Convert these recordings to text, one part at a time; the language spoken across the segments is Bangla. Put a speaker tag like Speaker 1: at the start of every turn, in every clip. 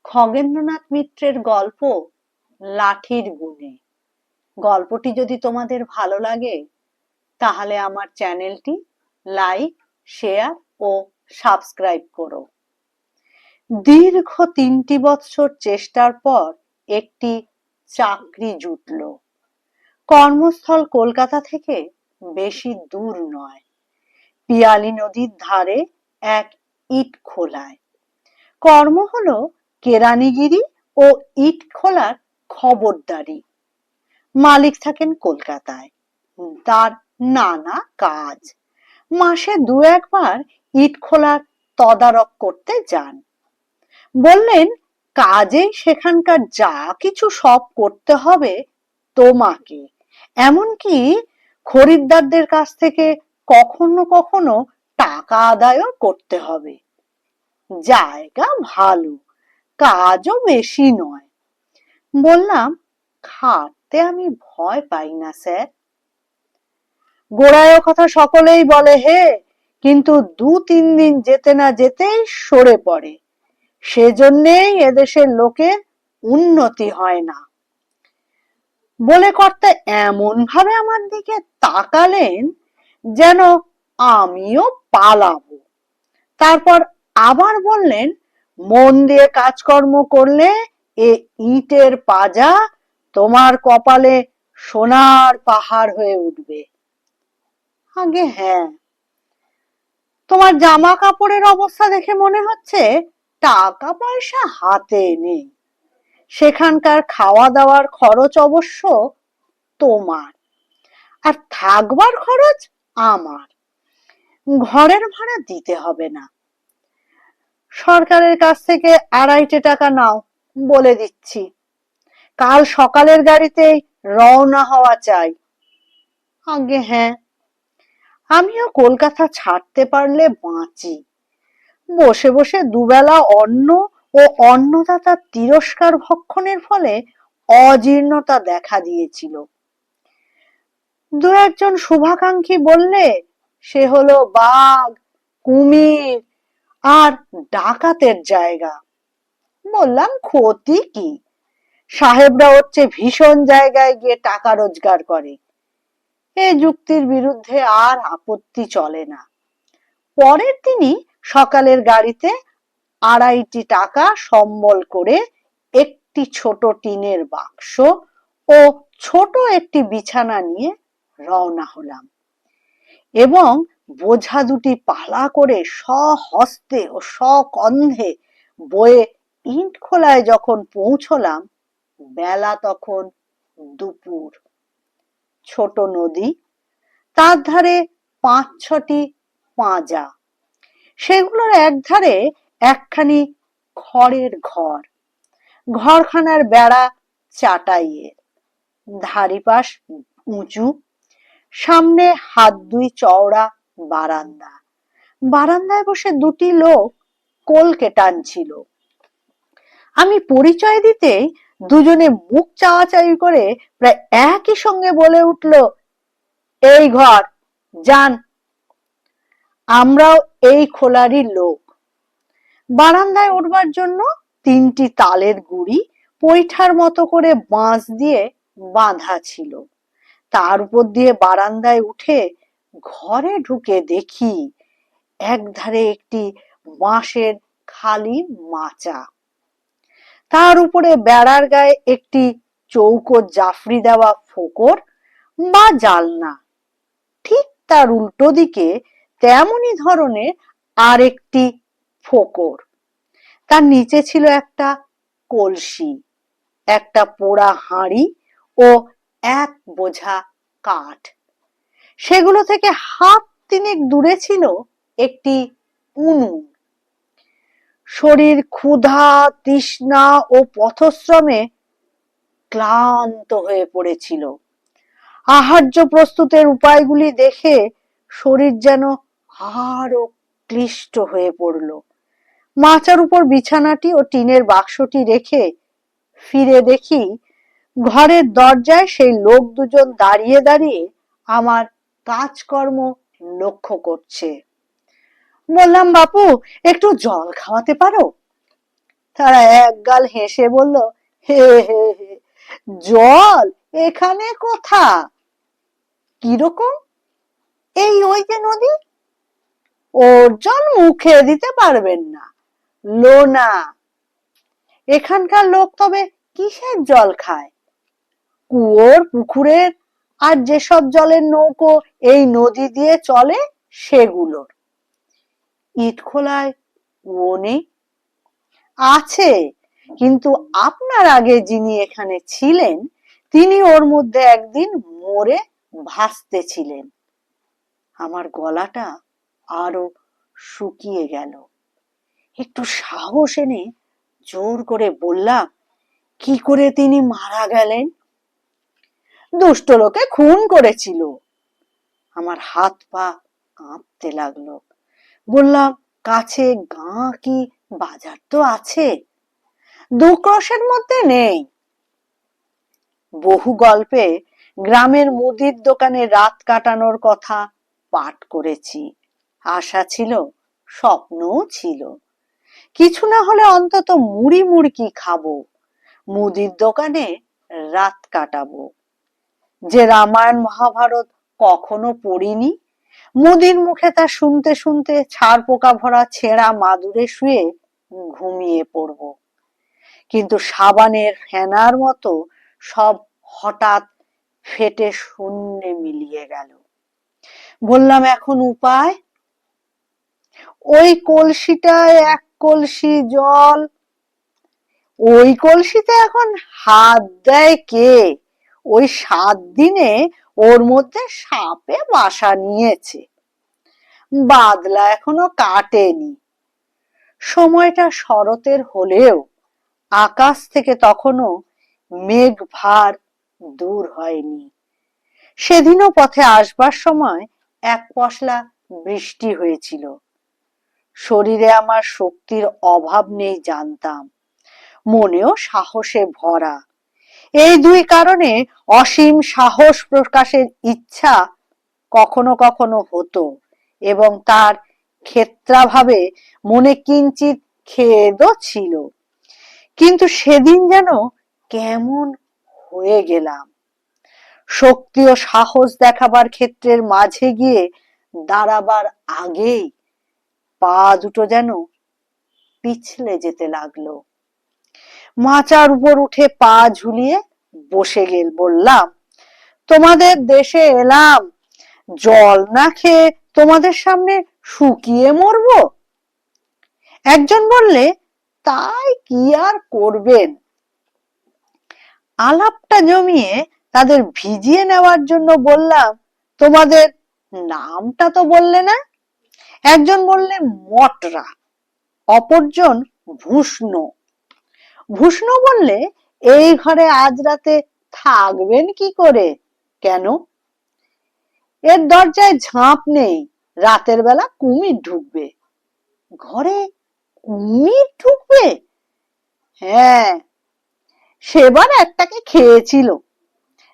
Speaker 1: খগেন্দ্রনাথ মিত্রের গল্প লাঠির গুণে। গল্পটি যদি তোমাদের ভালো লাগে তাহলে আমার চ্যানেলটি লাইক, শেয়ার ও সাবস্ক্রাইব করো। দীর্ঘ 3টি বৎসর চেষ্টার পর একটি চাকরি জুটল। কর্মস্থল কলকাতা থেকে বেশি দূর নয়, পিয়ালী নদীর ধারে এক ইট খোলায়। কর্ম হলো কেরানিগিরি ও ইট খোলার খবরদারি। মালিক থাকেন কলকাতায়, তার নানা কাজ। মাসে 2-1 বার ইট খোলার তদারক করতে যান। বললেন, কাজে সেখানকার যা কিছু সব করতে হবে তোমাকে, এমনকি খরিদ্দারদের কাছ থেকে কখনো কখনো টাকা আদায়ও করতে হবে। জায়গা ভালো, কাজও বেশি নয়। বললাম, খাটতে আমি ভয় পাই না স্যার। গোড়ায় কথা সকলেই বলে হে, কিন্তু 2-3 দিন যেতে না যেতেই সরে পড়ে। সেজন্যেই এদেশের লোকের উন্নতি হয় না। বলে কর্তা এমন ভাবে আমার দিকে তাকালেন যেন আমিও পালাবো। তারপর আবার বললেন, মন দিয়ে কাজকর্ম করলে এ ইটের পাজা তোমার কপালে সোনার পাহাড় হয়ে উঠবে। আগে হ্যাঁ, তোমার জামা কাপড়ের অবস্থা দেখে মনে হচ্ছে টাকা পয়সা হাতে নেই। সেখানকার খাওয়া দাওয়ার খরচ অবশ্য তোমার, আর থাকবার খরচ আমার। ঘরের ভাড়া দিতে হবে না। সরকারের কাছ থেকে 2.5 টাকা নাও, বলে দিচ্ছি। কাল সকালের গাড়িতেই রওনা হওয়া চাই। আগে হ্যাঁ, আমিও কলকাতা ছাড়তে পারলে বাঁচি। বসে বসে দুবেলা অন্ন ও অন্নদাতার তিরস্কার ভক্ষণের ফলে অজীর্ণতা দেখা দিয়েছিল। 2-1 শুভাকাঙ্ক্ষী বললে সে হলো বাঘ, কুমির আর ডাকাতের জায়গা। বললাম, ক্ষতি কি? সাহেবরা হচ্ছে ভীষণ জায়গায় গিয়ে টাকা রোজগার করে। এ যুক্তির বিরুদ্ধে আর আপত্তি চলে না। পরের দিনই সকালের গাড়িতে 2.5 টাকা সম্বল করে একটি ছোট টিনের বাক্স ও ছোট একটি বিছানা নিয়ে রওনা হলাম, এবং বোঝা দুটি পালা করে স্বহস্তে ও স্বকন্ধে বয়ে ইট খোলায় যখন পৌঁছলাম, বেলা তখন দুপুর। ছোট নদী, তার ধারে 5-6টি পাঁজা। সেগুলোর একধারে একখানি খড়ের ঘর। ঘরখানার বেড়া চাটাইয়ের, ধারিপাশ উঁচু, সামনে 1.5 হাত চওড়া বারান্দা। বারান্দায় বসে 2টি লোক কলকে টানছিল। আমি পরিচয় দিতে দুজনে মুখ চাওয়াচাওয়ি করে প্রায় একই সঙ্গে বলে উঠল, এই ঘর, যান। আমরাও এই খোলারই লোক। বারান্দায় উঠবার জন্য 3টি তালের গুড়ি পৈঠার মতো করে বাঁশ দিয়ে বাঁধা ছিল। তার উপর দিয়ে বারান্দায় উঠে ঘরে ঢুকে দেখি একধারে একটি বাঁশের খালি মাচা, তার উপরে বেড়ার গায়ে একটি চৌকো জাফরি দেওয়া ফোকর বা জালনা। ঠিক তার উল্টো দিকে তেমনি ধরনের আরেকটি ফোকর। তার নিচে ছিল একটা কলসি, একটা পোড়া হাঁড়ি ও 1 বোঝা কাঠ। সেগুলো থেকে 1 হাত 3 দূরে ছিল একটি উনুন। শরীর ক্ষুধা, তৃষ্ণা ও পথশ্রমে ক্লান্ত হয়ে পড়েছিল। আহার্য প্রস্তুতের উপায়গুলি দেখে শরীর যেন আরো ক্লিষ্ট হয়ে পড়ল। মাচার উপর বিছানাটি ও টিনের বাক্সটি রেখে ফিরে দেখি ঘরের দরজায় সেই লোক দুজন দাঁড়িয়ে দাঁড়িয়ে আমার কাজকর্ম লক্ষ্য করছে। বললাম, বাপু, একটু জল খাওয়াতে পারো? তারা একগাল হেসে বলল, হে হে হে, জল এখানে কোথা? কিরকম? এই ওই যে নদী। ওর জল মুখে দিতে পারবেন না, লোনা। এখানকার লোক তবে কিসের জল খায়? কুয়োর, পুকুরের আর যেসব জলের নৌকো এই নদী দিয়ে চলে সেগুলোর। ইটখোলায় কুয়ো নেই? আছে, কিন্তু আপনার আগে যিনি এখানে ছিলেন তিনি ওর মধ্যে একদিন মরে ভাসতেছিলেন। আমার গলাটা আরো শুকিয়ে গেল। একটু সাহস এনে জোর করে বললাম, কি করে তিনি মারা গেলেন? দুষ্ট লোকে খুন করেছিল। আমার হাত পা কাঁপতে লাগলো। বললাম, কাছে গাঁ কি বাজার তো আছে? 2 ক্রোশের মধ্যে নেই। বহু গল্পে গ্রামের মুদির দোকানে রাত কাটানোর কথা পাঠ করেছি। আশা ছিল, স্বপ্নও ছিল, কিছু না হলে অন্তত মুড়ি মুড়কি খাবো, মুদির দোকানে রাত কাটাবো। যে রামায়ণ মহাভারত কখনো পড়িনি, মুদির মুখে তা শুনতে শুনতে ছাড় পোকা ভরা ছেঁড়া মাদুরে শুয়ে ঘুমিয়ে পড়ব। কিন্তু সাবানের ফেনার মতো সব হঠাৎ ফেটে শূন্যে মিলিয়ে গেল। বললাম, এখন উপায়? ওই কলসিটায় 1 কলসি জল। ওই কলসিতে এখন হাত দেয় কে? ওই 7 দিনে ওর মধ্যে সাপে বাসা নিয়েছে, বাদলা এখনো কাটেনি। সময়টা শরতের হলেও আকাশ থেকে তখনও মেঘ ভার দূর হয়নি। সেদিনও পথে আসবার সময় 1 পশলা বৃষ্টি হয়েছিল। শরীরে আমার শক্তির অভাব নেই জানতাম, মনেও সাহসে ভরা। এই 2 কারণে অসীম সাহস প্রকাশের ইচ্ছা কখনো কখনো হতো, এবং তার ক্ষেত্রাভাবে মনে কিঞ্চিত খেদও ছিল। কিন্তু সেদিন যেন কেমন হয়ে গেলাম। শক্তি ও সাহস দেখাবার ক্ষেত্রের মাঝে গিয়ে দাঁড়াবার আগেই পা দুটো যেন পিছলে যেতে লাগলো। মাচার উপর উঠে পা ঝুলিয়ে বসে বললাম, তোমাদের দেশে এলাম, জল না খেয়ে তোমাদের সামনে শুকিয়ে মরবো? একজন বললে, তাই কি আর করবেন? আলাপটা জমিয়ে তাদের ভিজিয়ে নেওয়ার জন্য বললাম, তোমাদের নামটা তো বললে না? একজন বললে মটরা, অপরজন ভূষ্ণ। ভূষ্ণ বললে, এই ঘরে আজ রাতে থাকবেন কি করে? কেন? এর দরজায় ঝাঁপ নেই, রাতের বেলা কুমির ঢুকবে। ঘরে কুমির ঢুকবে? হ্যাঁ, সেবার একটাকে খেয়েছিল।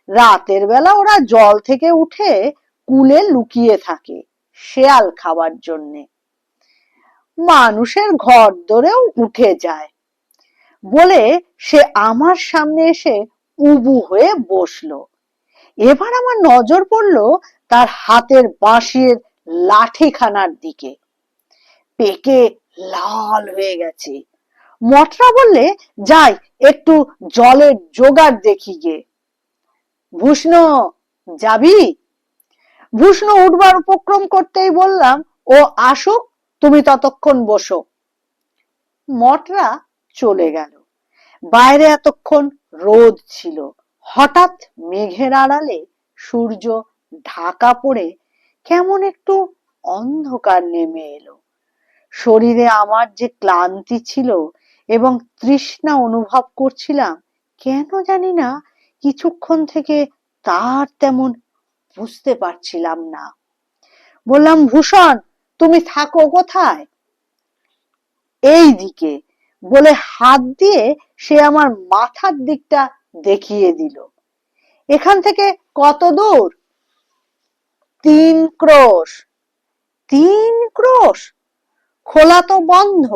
Speaker 1: রাতের বেলা ওরা জল থেকে উঠে কুলে লুকিয়ে থাকে শেয়াল খাবার জন্যে। মানুষের ঘর দরেও উঠে যায়। বলে সে আমার সামনে এসে উবু হয়ে বসলো। এবার আমার নজর পড়লো তার হাতের বাঁশির লাঠিখানার দিকে। পেকে লাল হয়ে গেছে। মটরা বললে, যাই একটু জলের জোগাড় দেখি গে। ভূষ্ণ, যাবি? ভূষ্ণ উঠবার উপক্রম করতেই বললাম, ও আসুক, তুমি ততক্ষণ বসো। মটরা চলে গেল। বাইরে এতক্ষণ রোদ ছিল, হঠাৎ মেঘের আড়ালে সূর্য ঢাকা পড়ে কেমন একটু অন্ধকার নেমে এলো। শরীরে আমার যে ক্লান্তি ছিল এবং তৃষ্ণা অনুভব করছিলাম, কেন জানি না কিছুক্ষণ থেকে তার তেমন বুঝতে পারছিলাম না। বললাম, ভূষণ, তুমি থাকো কোথায়? এই দিকে বলে হাত দিয়ে সে আমার মাথার দিকটা দেখিয়ে দিল। এখান থেকে কত দূর? 3 ক্রোশ। 3 ক্রোশ? খোলা তো বন্ধ,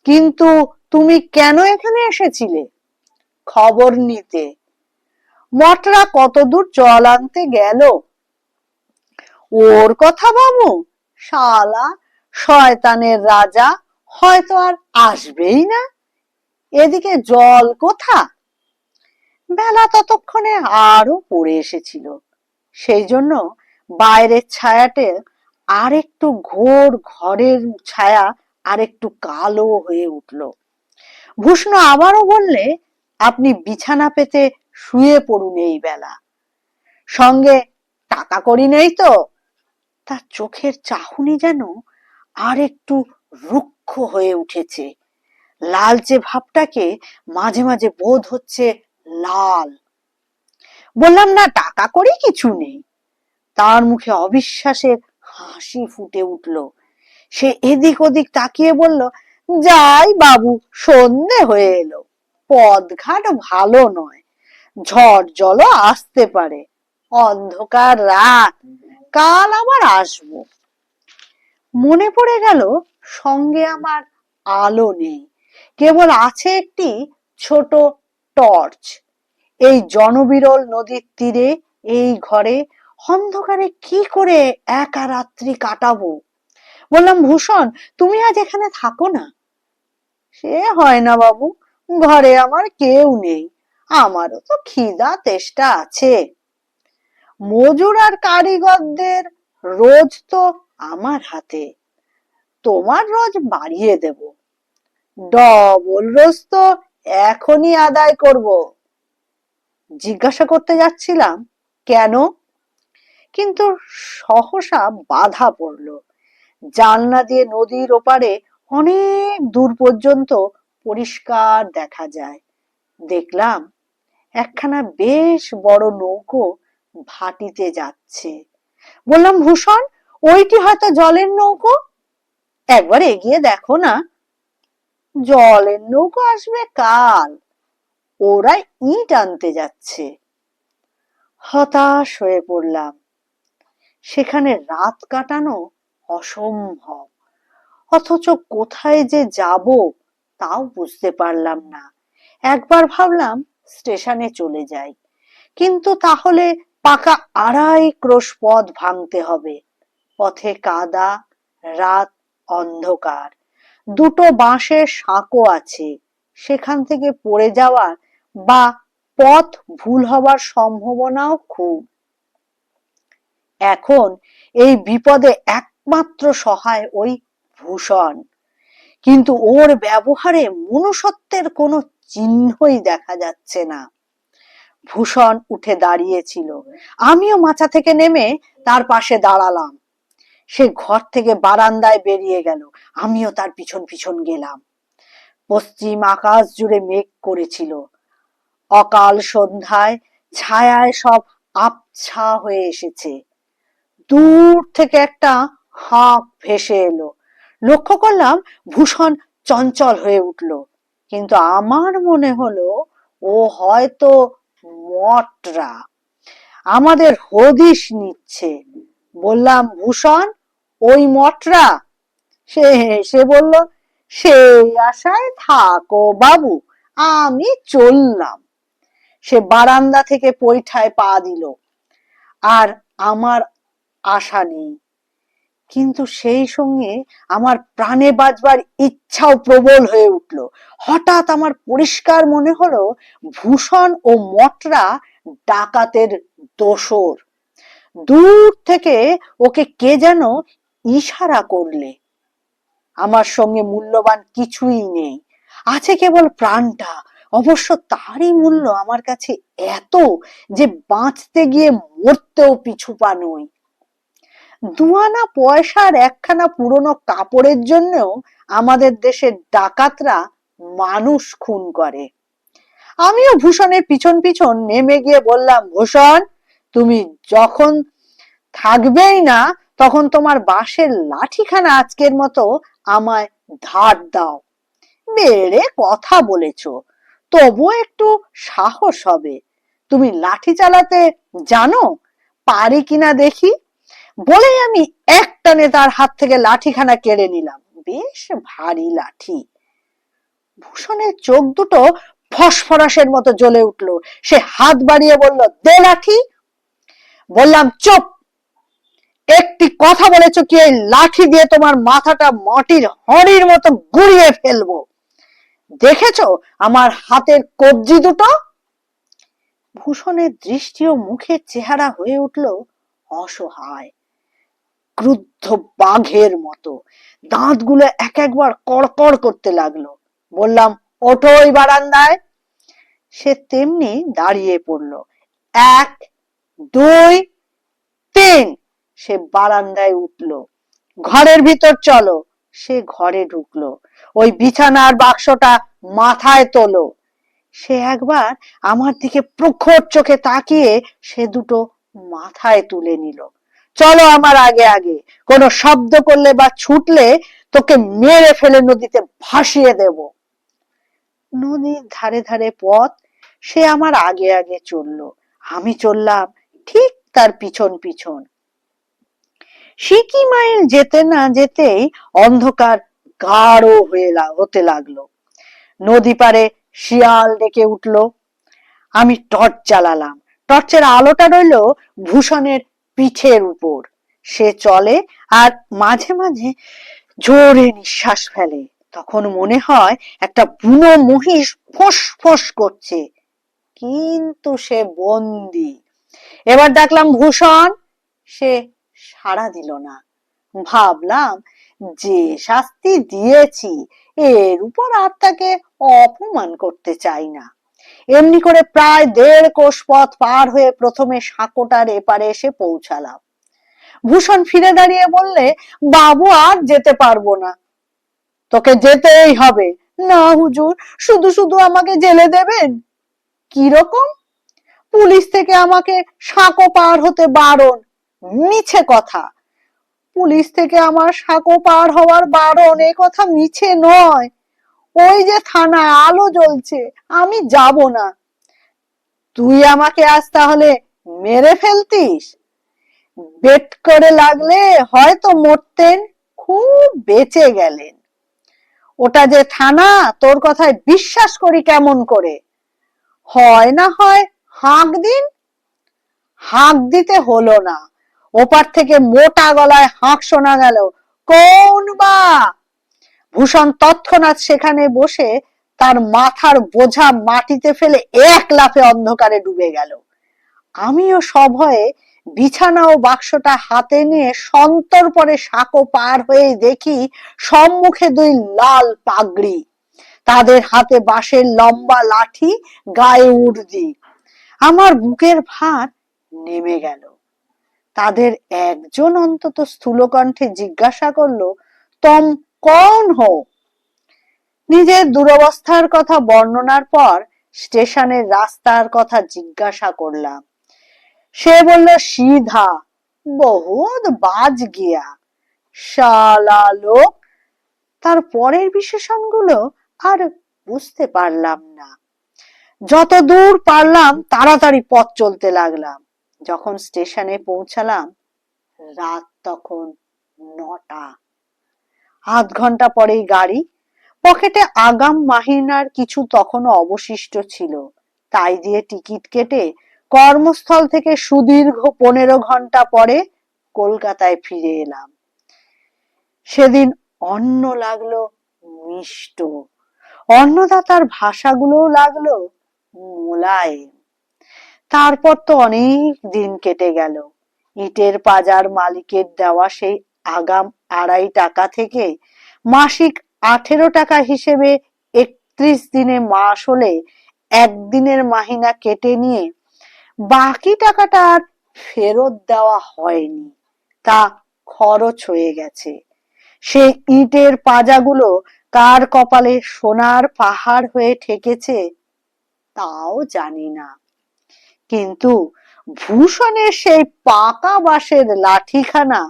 Speaker 1: কিন্তু তুমি কেন এখানে এসেছিলে? খবর নিতে। মটরা কতদূর জল আনতে গেল? ওর কথা বাবু, শালা শয়তানের রাজা হয়তো আর আসবেই না। এদিকে জল কোথা? বেলা ততক্ষণে আরো পড়ে এসেছিল, সেই জন্য বাইরের ছায়াতে আর একটু ঘোর, ঘরের ছায়া আর একটু কালো হয়ে উঠল। ভূষ্ণ আবারও বললে, আপনি বিছানা পেতে শুয়ে পড়ুন এই বেলা। সঙ্গে টাকা কড়ি নেই তো? তার চোখের চাহনি যেন আর একটু রুক্ষ হয়ে উঠেছে। লালচে ভাবটাকে মাঝে মাঝে বোধ হচ্ছে লাল। বললাম না, টাকা কড়ি কিছু নেই। তার মুখে অবিশ্বাসের হাসি ফুটে উঠল। সে এদিক ওদিক তাকিয়ে বলল, যাই বাবু, সন্ধে হয়ে এলো, পথঘাট ভালো নয়, ঝড় জলও আসতে পারে, অন্ধকার রাত, কাল আবার আসবো। মনে পড়ে গেল সঙ্গে আমার আলো নেই, কেবল আছে একটি ছোট টর্চ। এই জনবিরল নদীর তীরে এই ঘরে অন্ধকারে কি করে একা রাত্রি কাটাবো? বললাম, ভূষণ, তুমি আজ এখানে থাকো না। সে হয় না বাবু, ঘরে আমার কেউ নেই, আমারও তো খিদা তেষ্টা আছে। মজুর আর কারিগরদের রোজ তো আমার হাতে, তোমার রোজ বাড়িয়ে দেব, ডবল রোজ তো এখনই আদায় করব। জিজ্ঞাসা করতে যাচ্ছিলাম কেন, কিন্তু সহসা বাধা পড়ল। জানলা দিয়ে নদীর ওপারে অনেক দূর পর্যন্ত পরিষ্কার দেখা যায়। দেখলাম একখানা বেশ বড় নৌকো ভাটিতে যাচ্ছে। বললাম, ভূষণ, ওইটি হয়তো জলের নৌকো, একবার এগিয়ে দেখো না। জলের নৌকো আসবে কাল, ওরা ইট আনতে যাচ্ছে। হতাশ হয়ে পড়লাম। সেখানে রাত কাটানো অসম্ভব, অথচ কোথায় যে যাব তাও বুঝতে পারলাম না। একবার ভাবলাম স্টেশনে চলে যাই, কিন্তু তাহলে পাকা 2.5 ক্রোশ পথ ভাঙতে হবে। পথে কাদা, রাত অন্ধকার, দুটো বাঁশের সাঁকো আছে, সেখান থেকে পড়ে যাওয়ার বা পথ ভুল হবার সম্ভাবনাও খুব। এখন এই বিপদে একমাত্র সহায় ওই ভূষণ, কিন্তু ওর ব্যবহারে মনুষ্যত্বের কোনো চিহ্নই দেখা যাচ্ছে না। ভূষণ উঠে দাঁড়িয়েছিল, আমিও মাচা থেকে নেমে তার পাশে দাঁড়ালাম। সে ঘর থেকে বারান্দায় বেরিয়ে গেল, আমিও তার পিছন পিছন গেলাম। পশ্চিম আকাশ জুড়ে মেঘ করেছিল। অকাল সন্ধ্যায় ছায়ায় সব আবছা হয়ে এসেছে। দূর থেকে একটা হাঁক ভেসে এলো। লক্ষ্য করলাম ভূষণ চঞ্চল হয়ে উঠল, কিন্তু আমার মনে হলো ও হয়তো মটরা, আমাদের হদিশ নিচ্ছে। বললাম, ভূষণ, ওই মটরা? সে হেসে বলল, সেই আশায় থাকো বাবু, আমি চললাম। সে বারান্দা থেকে পৈঠায় পা দিল। আর আমার আশা নেই, কিন্তু সেই সঙ্গে আমার প্রাণে বাঁচবার ইচ্ছাও প্রবল হয়ে উঠল। হঠাৎ আমার পরিষ্কার মনে হলো ভূষণ ও মটরা ডাকাতের দোসর। দূর থেকে ওকে কে যেন ইশারা করলে। আমার সঙ্গে মূল্যবান কিছুই নেই, আছে কেবল প্রাণটা। অবশ্য তারই মূল্য আমার কাছে এত যে বাঁচতে গিয়ে মরতেও পিছু পা নই। 2 আনা পয়সার একখানা পুরনো কাপড়ের জন্যও আমাদের দেশের ডাকাতরা মানুষ খুন করে। আমিও ভূষণের পিছন পিছন নেমে গিয়ে বললাম, ভূষণ, তুমি যখন থাকবেই না তখন তোমার বাঁশের লাঠিখানা আজকের মতো আমায় ধার দাও। বেড়ে কথা বলেছ, তবু একটু সাহস হবে। তুমি লাঠি চালাতে জানো? পারি কিনা দেখি। বলেই আমি একটানে তার হাত থেকে লাঠিখানা কেড়ে নিলাম। বেশ ভারী লাঠি। ভূষণের চোখ দুটো ফসফরাসের মতো জ্বলে উঠল। সে হাত বাড়িয়ে বলল, দে লাঠি। বললাম, চুপ, একটি কথা বলেছ কি এই লাঠি দিয়ে তোমার মাথাটা মাটির হাঁড়ির মতো গুড়িয়ে ফেলবো। দেখেছো আমার হাতের কবজি দুটো? ভূষণের দৃষ্টি ও মুখের চেহারা হয়ে উঠল অসহায়, ক্রুদ্ধ বাঘের মতো। দাঁতগুলো এক একবার কড়কড় করতে লাগলো। বললাম, ওঠো ওই বারান্দায়। সে তেমনি দাঁড়িয়ে পড়ল। 1, 2, 3। সে বারান্দায় উঠল। ঘরের ভিতর চলো। সে ঘরে ঢুকলো। ওই বিছানার বাক্সটা মাথায় তোলো। সে একবার আমার দিকে প্রখর চোখে তাকিয়ে সে দুটো মাথায় তুলে নিল। চলো আমার আগে আগে, কোনো শব্দ করলে বা ছুটলে তোকে মেরে ফেলে নদীতে ভাসিয়ে দেব। নদীর ধারে ধারে পথ, সে আমার আগে আগে চললো। আমি চললাম ঠিক তার পিছন পিছন। সিকি মাইল যেতে না যেতেই অন্ধকার গাঢ় হতে লাগলো। নদী পারে শিয়াল ডেকে উঠলো। আমি টর্চ জ্বালালাম। টর্চের আলোটা রইল ভূষণের পিঠের উপর। সে চলে আর মাঝে মাঝে জোরে নিঃশ্বাস ফেলে। তখন মনে হয় একটা বুনো মহিষ ফোঁস ফোঁস করছে, কিন্তু সে বন্দী। এবার ডাকলাম, ভূষণ। সে সাড়া দিল না। ভাবলাম, যে শাস্তি দিয়েছি এর উপর আর তাকে অপমান করতে চাই না। এমনি করে প্রায় 1.5 কোষ পথ পার হয়ে প্রথমে সাঁকোটার এপারে এসে পৌঁছালাম। ভূষণ ফিরে দাঁড়িয়ে বললে, বাবু আর যেতে পারবো না। তোকে যেতেই হবে। না হুজুর, শুধু শুধু আমাকে জেলে দেবেন? কিরকম? পুলিশ থেকে আমাকে সাঁকো পার হতে বারণ। মিছে কথা। পুলিশ থেকে আমার সাঁকো পার হওয়ার বারণ, এ কথা মিছে নয়। ওই যে থানায় আলো জ্বলছে, আমি যাব না। তুই আমাকে আজ তাহলে মেরে ফেলতিস? বেট করে লাগলে হয়তো মরতেন, খুব বেঁচে গেলেন। ওটা যে থানা, তোর কথায় বিশ্বাস করি কেমন করে? হয় না হয় হাঁক দিন। হাঁক দিতে হলো না। ওপার থেকে মোটা গলায় হাঁক শোনা গেল, কোন বা? ভূষণ তৎক্ষণাৎ সেখানে বসে তার মাথার বোঝা মাটিতে ফেলে এক লাফে অন্ধকারে ডুবে গেল। আমিও সভয়ে বিছানা ও বাক্সটা হাতে নিয়ে সন্তর্পণে সাঁকো পার হয়ে দেখি সম্মুখে 2 লাল পাগড়ি, তাদের হাতে বাঁশের লম্বা লাঠি, গায়ে উর্দি। আমার বুকের ভার নেমে গেল। তাদের একজন অন্তত স্থূল কণ্ঠে জিজ্ঞাসা করলো, তুম কৌন হো? নিজের দুরবস্থার কথা বর্ণনার পর স্টেশনের রাস্তার কথা জিজ্ঞাসা করলাম। সে বলল, সিধা, বহুত বাজ গিয়া, শালা লোক। তার পরের বিশেষণগুলো আর বুঝতে পারলাম না। যত দূর পারলাম তাড়াতাড়ি পথ চলতে লাগলাম। যখন স্টেশনে পৌঁছালাম রাত তখন 9টা। আধ ঘন্টা পরেই গাড়ি। পকেটে আগাম মাহিনার কিছু তখনও অবশিষ্ট ছিল, তাই দিয়ে টিকিট কেটে কর্মস্থল থেকে সুদীর্ঘ 15 ঘন্টা পরে কলকাতায় ফিরে এলাম। সেদিন অন্ন লাগলো মিষ্ট, অন্নদাতার ভাষাগুলোও লাগলো মোলায়েম। তারপর তো অনেক দিন কেটে গেল। ইটের পাজার মালিকের দেওয়া সেই আগাম 2.5 টাকা থেকে মাসিক 18 টাকা হিসেবে 31 দিনে মাস হলে একদিনের মাহিনা কেটে নিয়ে বাকি টাকাটা আর ফেরত দেওয়া হয়নি, তা খরচ হয়ে গেছে। সেই ইটের পাজাগুলো কার কপালে সোনার পাহাড় হয়ে ঠেকেছে তাও জানি না। কিন্তু ভূষণের সেই পাকা বাঁশের লাঠিখানা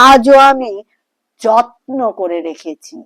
Speaker 1: আজও আমি যত্ন করে রেখেছি।